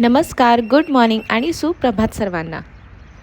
नमस्कार, good morning आणि सुप्रभात सर्वांना.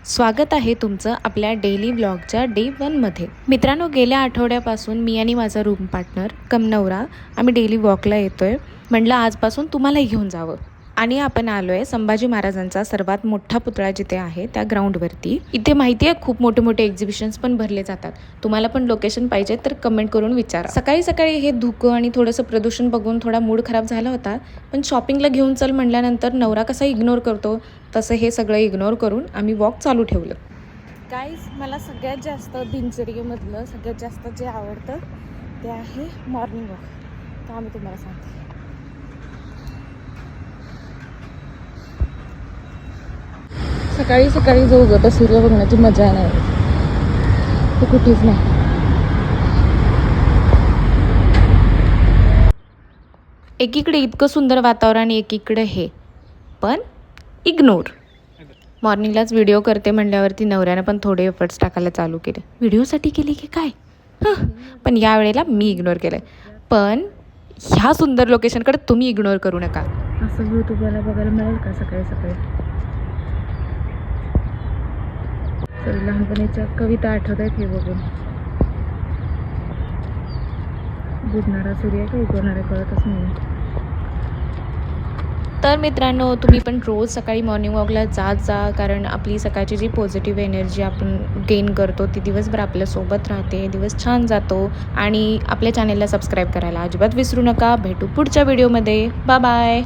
स्वागत आहे तुमचं आपल्या डेली व्लॉगच्या डे 1मध्ये. मित्रांनो, गेल्या आठवड्यापासून मी आणि माझा रूम पार्टनर कम नवरा आम्ही डेली वॉकला येतो आहे. म्हटलं आजपासून तुम्हालाही घेऊन जावं आणि आपण आलो आहे संभाजी महाराजांचा सर्वात मोठा पुतळा जिथे आहे त्या ग्राउंडवरती. इथे माहिती आहे खूप मोठे मोठे एक्झिबिशन्स पण भरले जातात. तुम्हाला पण लोकेशन पाहिजे तर कमेंट करून विचारा. सकाळी सकाळी हे धुकं आणि थोडंसं प्रदूषण बघून थोडा मूड खराब झाला होता, पण शॉपिंगला घेऊन चल म्हटल्यानंतर नवरा कसा इग्नोर करतो तसं हे सगळं इग्नोर करून आम्ही वॉक चालू ठेवलं. गाईज, मला सगळ्यात जास्त दिनचर्येमधलं सगळ्यात जास्त जे आवडतं ते आहे मॉर्निंग वॉक. तर आम्ही तुम्हाला सांगते, सकाळी सकाळी जो उगवता सूर्य बघण्याची मजा नाही ती कुठेच नाही. एकीकडे इतकं सुंदर वातावरण, एकीकडे हे पण इग्नोर. मॉर्निंगलाच व्हिडिओ करते म्हणल्यावरती नवऱ्यानं पण थोडे एफर्ट्स टाकायला चालू केले. व्हिडिओसाठी केली की काय, पण यावेळेला मी इग्नोर केलं. पण ह्या सुंदर लोकेशनकडे तुम्ही इग्नोर करू नका. असं व्ह्यू तुम्हाला बघायला मिळेल का सकाळी सकाळी? तर लहानपणीच्या कविता आठवत आहेत हे बघून. बुडणारा सूर्य का उगवणारा कळतच नाही. तर मित्रांनो, तुम्ही पण रोज सकाळी मॉर्निंग वॉकला जात जा, कारण आपली सकाळची जी पॉझिटिव्ह एनर्जी आपण गेन करतो ती दिवसभर आपल्यासोबत राहते, दिवस छान जातो. आणि आपल्या चॅनेलला सबस्क्राईब करायला अजिबात विसरू नका. भेटू पुढच्या व्हिडिओमध्ये. Bye bye.